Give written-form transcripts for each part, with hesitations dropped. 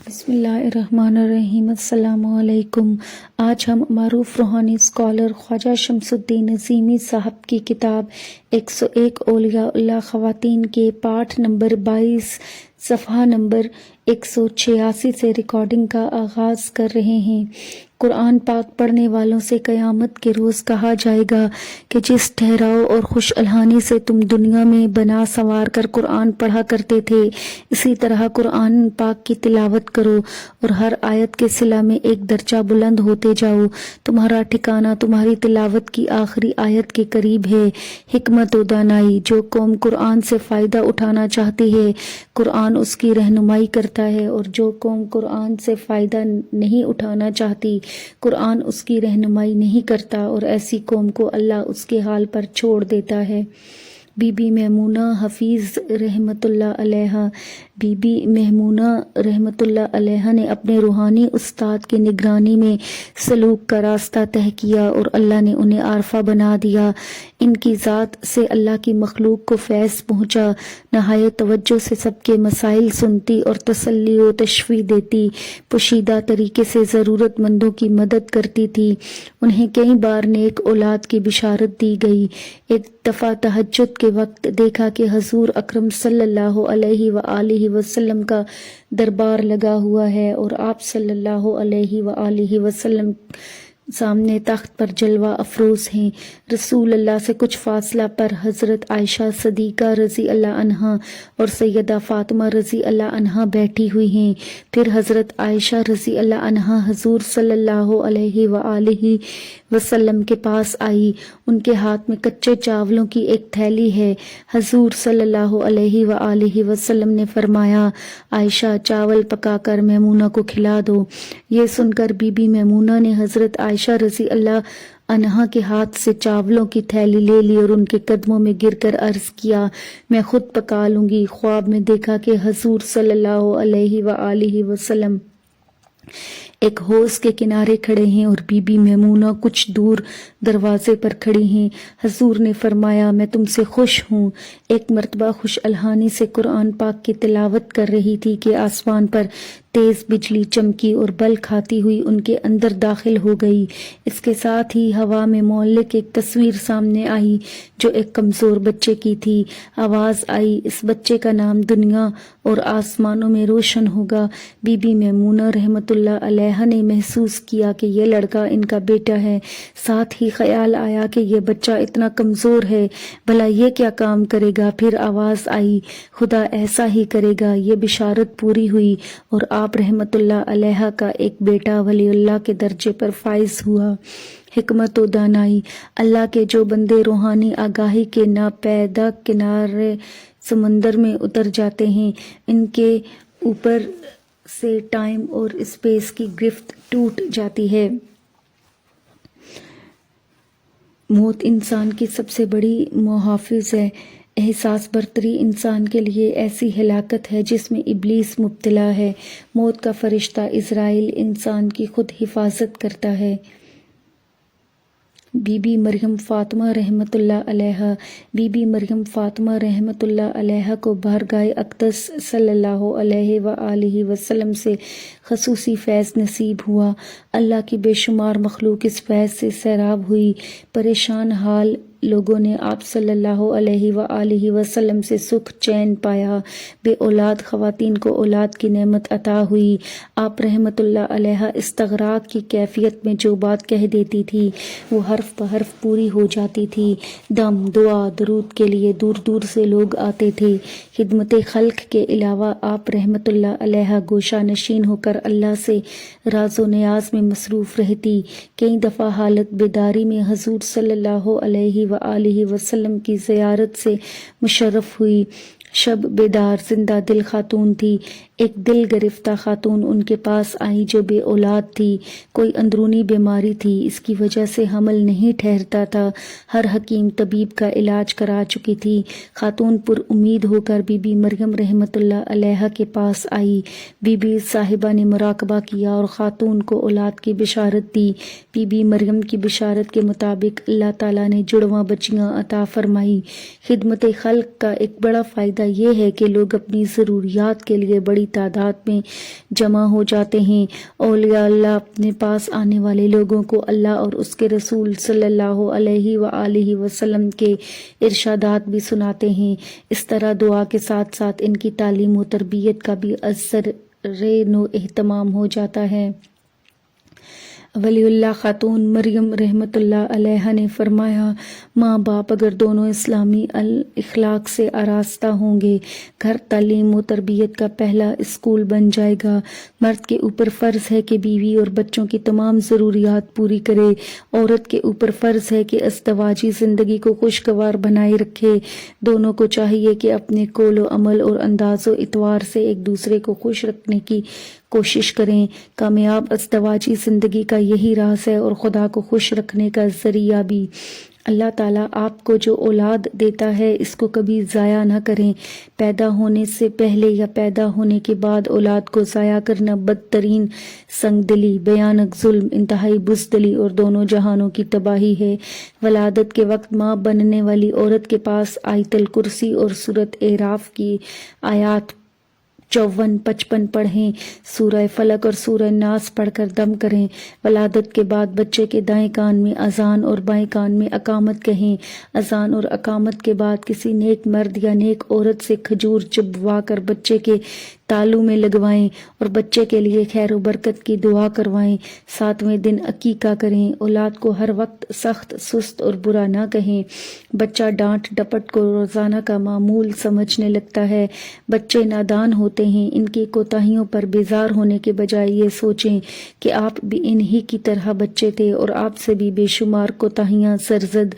بسم اللہ الرحمن الرحیم۔ السلام علیکم۔ آج ہم معروف روحانی اسکالر خواجہ شمس الدین عظیمی صاحب کی کتاب 101 اولیاء اللہ خواتین کے پارٹ نمبر 22 صفحہ نمبر 186 سے ریکارڈنگ کا آغاز کر رہے ہیں۔ قرآن پاک پڑھنے والوں سے قیامت کے روز کہا جائے گا کہ جس ٹھہراؤ اور خوش الحانی سے تم دنیا میں بنا سنوار کر قرآن پڑھا کرتے تھے، اسی طرح قرآن پاک کی تلاوت کرو اور ہر آیت کے صلہ میں ایک درجہ بلند ہوتے جاؤ۔ تمہارا ٹھکانہ تمہاری تلاوت کی آخری آیت کے قریب ہے۔ حکمت و دانائی۔ جو قوم قرآن سے فائدہ اٹھانا چاہتی ہے، قرآن اس کی رہنمائی کرتا ہے، اور جو قوم قرآن سے فائدہ نہیں اٹھانا چاہتی، قرآن اس کی رہنمائی نہیں کرتا، اور ایسی قوم کو اللہ اس کے حال پر چھوڑ دیتا ہے۔ بی بی میمونہ حفیظ رحمۃ اللہ علیہ۔ بی بی میمونہ رحمۃ اللہ علیہ نے اپنے روحانی استاد کی نگرانی میں سلوک کا راستہ طے کیا اور اللہ نے انہیں عارفہ بنا دیا۔ ان کی ذات سے اللہ کی مخلوق کو فیض پہنچا۔ نہایت توجہ سے سب کے مسائل سنتی اور تسلی و تشفیع دیتی، پوشیدہ طریقے سے ضرورت مندوں کی مدد کرتی تھی۔ انہیں کئی بار نیک اولاد کی بشارت دی گئی۔ ایک دفعہ تہجد کے وقت دیکھا کہ حضور اکرم صلی اللہ علیہ وآلہ وسلم کا دربار لگا ہوا ہے اور آپ صلی اللہ علیہ وآلہ وسلم سامنے تخت پر جلوہ افروز ہیں۔ رسول اللہ سے کچھ فاصلہ پر حضرت عائشہ صدیقہ رضی اللہ عنہا اور سیدہ فاطمہ رضی اللہ عنہا بیٹھی ہوئی ہیں۔ پھر حضرت عائشہ رضی اللہ عنہا حضور صلی اللہ علیہ وآلہ وسلم کے پاس آئی۔ ان کے ہاتھ میں کچے چاولوں کی ایک تھیلی ہے۔ حضور صلی اللہ علیہ وآلہ وسلم نے فرمایا، عائشہ چاول پکا کر میمونہ کو کھلا دو۔ یہ سن کر بی بی میمونہ نے حضرت عائشہ رضی اللہ عنہا کے ہاتھ سے چاولوں کی تھیلی لے لی اور ان کے قدموں میں گر کر عرض کیا، میں خود پکا لوں گی۔ خواب میں دیکھا کہ حضور صلی اللہ علیہ وآلہ وسلم ایک حوض کے کنارے کھڑے ہیں اور بی بی میمونہ کچھ دور دروازے پر کھڑی ہیں۔ حضور نے فرمایا، میں تم سے خوش ہوں۔ ایک مرتبہ خوش الحانی سے قرآن پاک کی تلاوت کر رہی تھی کہ آسمان پر تیز بجلی چمکی اور بل کھاتی ہوئی ان کے اندر داخل ہو گئی۔ اس کے ساتھ ہی ہوا میں معلق ایک تصویر سامنے آئی جو ایک کمزور بچے کی تھی۔ آواز آئی، اس بچے کا نام دنیا اور آسمانوں میں روشن ہوگا۔ بی بی میمونہ رحمۃ اللہ علیہ نے محسوس کیا کہ یہ لڑکا ان کا بیٹا ہے۔ ساتھ ہی خیال آیا کہ یہ بچہ اتنا کمزور ہے، بھلا یہ کیا کام کرے گا؟ پھر آواز آئی، خدا ایسا ہی کرے گا۔ یہ بشارت پوری ہوئی اور آپ رحمت اللہ علیہ کا ایک بیٹا ولی اللہ کے درجے پر فائز ہوا۔ حکمت و دانائی۔ اللہ کے جو بندے روحانی آگاہی کے ناپیدا کنارے سمندر میں اتر جاتے ہیں، ان کے اوپر سے ٹائم اور اسپیس کی گرفت ٹوٹ جاتی ہے۔ موت انسان کی سب سے بڑی محافظ ہے۔ احساس برتری انسان کے لیے ایسی ہلاکت ہے جس میں ابلیس مبتلا ہے۔ موت کا فرشتہ عزرائیل انسان کی خود حفاظت کرتا ہے۔ بی بی مریم فاطمہ رحمۃ اللہ علیہ۔ بی بی مریم فاطمہ رحمۃ اللہ علیہ کو بارگاہ اقدس صلی اللہ علیہ وآلہ وسلم سے خصوصی فیض نصیب ہوا۔ اللہ کی بے شمار مخلوق اس فیض سے سیراب ہوئی۔ پریشان حال لوگوں نے آپ صلی اللہ علیہ وآلہ وسلم سے سکھ چین پایا۔ بے اولاد خواتین کو اولاد کی نعمت عطا ہوئی۔ آپ رحمت اللہ علیہ استغراق کی کیفیت میں جو بات کہہ دیتی تھی وہ حرف بحرف پوری ہو جاتی تھی۔ دم، دعا، درود کے لیے دور دور سے لوگ آتے تھے۔ خدمت خلق کے علاوہ آپ رحمت اللہ علیہ گوشہ نشین ہو کر اللہ سے راز و نیاز میں مصروف رہتی۔ کئی دفعہ حالت بیداری میں حضور صلی اللہ علیہ وآلہ وسلم کی زیارت سے مشرف ہوئی۔ شب بیدار زندہ دل خاتون تھی۔ ایک دل گرفتہ خاتون ان کے پاس آئی جو بے اولاد تھی۔ کوئی اندرونی بیماری تھی، اس کی وجہ سے حمل نہیں ٹھہرتا تھا۔ ہر حکیم طبیب کا علاج کرا چکی تھی۔ خاتون پر امید ہو کر بی بی مریم رحمۃ اللہ علیہ کے پاس آئی۔ بی بی صاحبہ نے مراقبہ کیا اور خاتون کو اولاد کی بشارت دی۔ بی بی مریم کی بشارت کے مطابق اللہ تعالیٰ نے جڑواں بچیاں عطا فرمائی۔ خدمت خلق کا ایک بڑا فائدہ یہ ہے کہ لوگ اپنی ضروریات کے لیے بڑی بڑی تعداد میں جمع ہو جاتے ہیں۔ اولیاء اللہ اپنے پاس آنے والے لوگوں کو اللہ اور اس کے رسول صلی اللہ علیہ وآلہ وسلم کے ارشادات بھی سناتے ہیں۔ اس طرح دعا کے ساتھ ساتھ ان کی تعلیم و تربیت کا بھی ازسر نو اہتمام ہو جاتا ہے۔ ولی اللہ خاتون مریم رحمۃ اللہ علیہ نے فرمایا، ماں باپ اگر دونوں اسلامی اخلاق سے آراستہ ہوں گے، گھر تعلیم و تربیت کا پہلا اسکول بن جائے گا۔ مرد کے اوپر فرض ہے کہ بیوی اور بچوں کی تمام ضروریات پوری کرے، عورت کے اوپر فرض ہے کہ ازدواجی زندگی کو خوشگوار بنائے رکھے۔ دونوں کو چاہیے کہ اپنے قول و عمل اور انداز و اطوار سے ایک دوسرے کو خوش رکھنے کی کوشش کریں۔ کامیاب ازدواجی زندگی کا یہی راز ہے اور خدا کو خوش رکھنے کا ذریعہ بھی۔ اللہ تعالیٰ آپ کو جو اولاد دیتا ہے اس کو کبھی ضائع نہ کریں۔ پیدا ہونے سے پہلے یا پیدا ہونے کے بعد اولاد کو ضائع کرنا بدترین سنگ دلی، بھیانک ظلم، انتہائی بزدلی اور دونوں جہانوں کی تباہی ہے۔ ولادت کے وقت ماں بننے والی عورت کے پاس آیت الکرسی اور سورۃ اعراف کی آیات 54-55 پڑھیں، سورہ فلق اور سورہ ناس پڑھ کر دم کریں۔ ولادت کے بعد بچے کے دائیں کان میں اذان اور بائیں کان میں اقامت کہیں۔ اذان اور اقامت کے بعد کسی نیک مرد یا نیک عورت سے کھجور چبوا کر بچے کے تالو میں لگوائیں اور بچے کے لیے خیر و برکت کی دعا کروائیں۔ 7ویں دن عقیقہ کریں۔ اولاد کو ہر وقت سخت، سست اور برا نہ کہیں۔ بچہ ڈانٹ ڈپٹ کو روزانہ کا معمول سمجھنے لگتا ہے۔ بچے نادان ہوتے ہیں، ان کی کوتاہیوں پر بیزار ہونے کے بجائے یہ سوچیں کہ آپ بھی انہی کی طرح بچے تھے اور آپ سے بھی بے شمار کوتاہیاں سرزد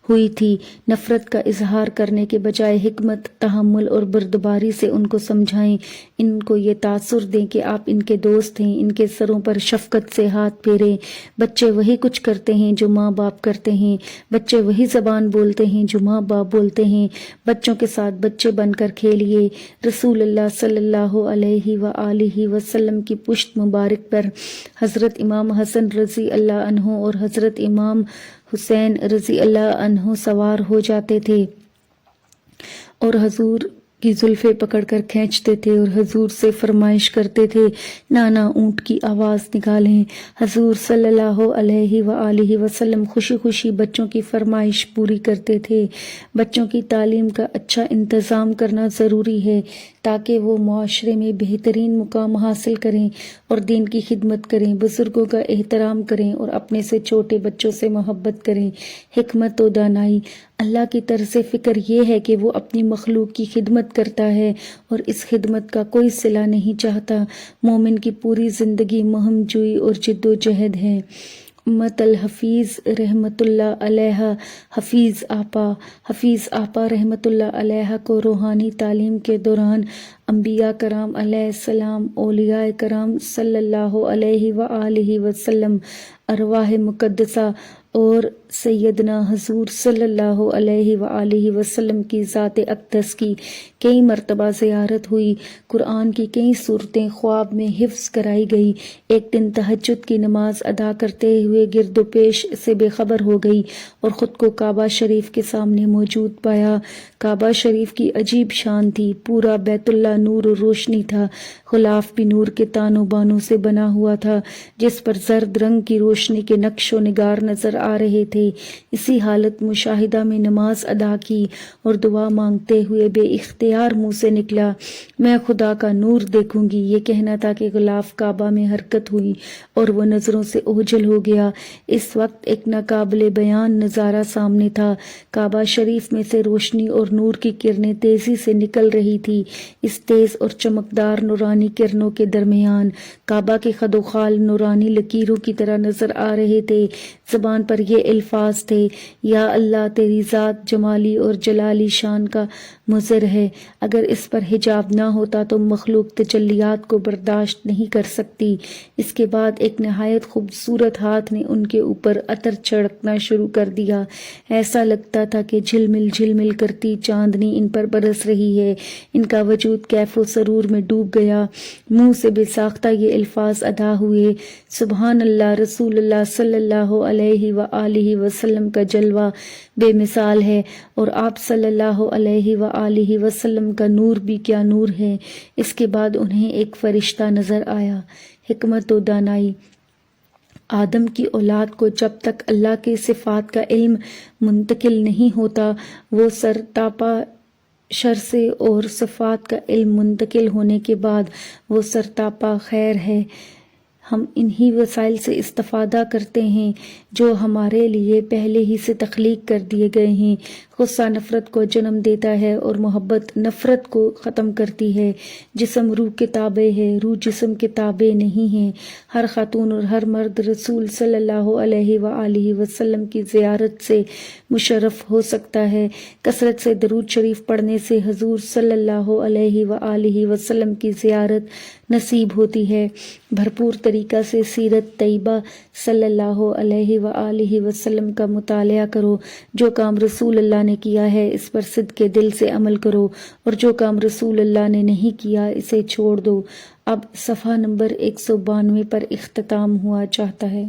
ہوئی تھی۔ نفرت کا اظہار کرنے کے بجائے حکمت، تحمل اور بردباری سے ان کو سمجھائیں۔ ان کو یہ تاثر دیں کہ آپ ان کے دوست ہیں، ان کے سروں پر شفقت سے ہاتھ پھیریں۔ بچے وہی کچھ کرتے ہیں جو ماں باپ کرتے ہیں، بچے وہی زبان بولتے ہیں جو ماں باپ بولتے ہیں۔ بچوں کے ساتھ بچے بن کر کھیلیے۔ رسول اللہ صلی اللہ علیہ وآلہ وسلم کی پشت مبارک پر حضرت امام حسن رضی اللہ عنہ اور حضرت امام حسین رضی اللہ عنہ سوار ہو جاتے تھے اور حضور کی زلفیں پکڑ کر کھینچتے تھے اور حضور سے فرمائش کرتے تھے، نانا اونٹ کی آواز نکالیں۔ حضور صلی اللہ علیہ وآلہ وسلم خوشی خوشی بچوں کی فرمائش پوری کرتے تھے۔ بچوں کی تعلیم کا اچھا انتظام کرنا ضروری ہے تاکہ وہ معاشرے میں بہترین مقام حاصل کریں اور دین کی خدمت کریں، بزرگوں کا احترام کریں اور اپنے سے چھوٹے بچوں سے محبت کریں۔ حکمت و دانائی۔ اللہ کی طرز فکر یہ ہے کہ وہ اپنی مخلوق کی خدمت کرتا ہے اور اس خدمت کا کوئی صلہ نہیں چاہتا۔ مومن کی پوری زندگی مہم جوئی اور جد و جہد ہے۔ امت الحفیظ رحمۃ اللہ علیہ حفیظ آپا رحمۃ اللہ علیہ کو روحانی تعلیم کے دوران انبیاء کرام علیہ السلام، اولیاء کرام صلی اللہ علیہ وآلہ وسلم، ارواح مقدسہ اور سیدنا حضور صلی اللہ علیہ وآلہ وسلم کی ذات اقدس کی کئی مرتبہ زیارت ہوئی۔ قرآن کی کئی صورتیں خواب میں حفظ کرائی گئی۔ ایک دن تہجد کی نماز ادا کرتے ہوئے گرد و پیش سے بے خبر ہو گئی اور خود کو کعبہ شریف کے سامنے موجود پایا۔ کعبہ شریف کی عجیب شان تھی، پورا بیت اللہ نور و روشنی تھا، غلاف بھی نور کے تانوں بانوں سے بنا ہوا تھا جس پر زرد رنگ کی روشنی کے نقش و نگار نظر آ رہے تھے۔ اسی حالت مشاہدہ میں نماز ادا کی اور دعا مانگتے ہوئے بے اختیار منہ سے نکلا، میں خدا کا نور دیکھوں گی۔ یہ کہنا تھا کہ غلاف کعبہ میں حرکت ہوئی اور وہ نظروں سے اوجھل ہو گیا۔ اس وقت ایک ناقابل بیان نظارہ سامنے تھا۔ کعبہ شریف میں سے روشنی اور نور کی کرنیں تیزی سے نکل رہی تھی۔ اس تیز اور چمکدار نورانی کرنوں کے درمیان کعبہ کے خد و خال نورانی لکیروں کی طرح نظر آ رہے تھے۔ زبان پر یہ الفاظ تھے، یا اللہ تیری ذات جمالی اور جلالی شان کا مظہر ہے، اگر اس پر حجاب نہ ہوتا تو مخلوق تجلیات کو برداشت نہیں کر سکتی۔ اس کے بعد ایک نہایت خوبصورت ہاتھ نے ان کے اوپر عطر چھڑکنا شروع کر دیا۔ ایسا لگتا تھا کہ جھلمل جھلمل کرتی چاندنی ان پر برس رہی ہے۔ ان کا وجود کیف و سرور میں ڈوب گیا۔ منہ سے بے ساختہ یہ الفاظ ادا ہوئے، سبحان اللہ، رسول اللہ صلی اللہ علیہ وآلہ وسلم کا جلوہ بے مثال ہے اور آپ صلی اللہ علیہ وآلہ وآلہ وسلم کا نور بھی کیا نور ہے۔ اس کے بعد انہیں ایک فرشتہ نظر آیا۔ حکمت و دانائی۔ آدم کی اولاد کو جب تک اللہ کے صفات کا علم منتقل نہیں ہوتا وہ سرتاپا شر سے، اور صفات کا علم منتقل ہونے کے بعد وہ سرتاپا خیر ہے۔ ہم انہی وسائل سے استفادہ کرتے ہیں جو ہمارے لیے پہلے ہی سے تخلیق کر دیے گئے ہیں۔ غصہ نفرت کو جنم دیتا ہے اور محبت نفرت کو ختم کرتی ہے۔ جسم روح کے تابع ہے، روح جسم کے تابع نہیں ہے۔ ہر خاتون اور ہر مرد رسول صلی اللہ علیہ وآلہ وسلم کی زیارت سے مشرف ہو سکتا ہے۔ کثرت سے درود شریف پڑھنے سے حضور صلی اللہ علیہ وآلہ وسلم کی زیارت نصیب ہوتی ہے۔ بھرپور طریقہ سے سیرت طیبہ صلی اللہ علیہ وآلہ وسلم کا مطالعہ کرو۔ جو کام رسول اللہ نے کیا ہے اس پر صدق دل سے عمل کرو، اور جو کام رسول اللہ نے نہیں کیا اسے چھوڑ دو۔ اب صفحہ نمبر 192 پر اختتام ہوا چاہتا ہے۔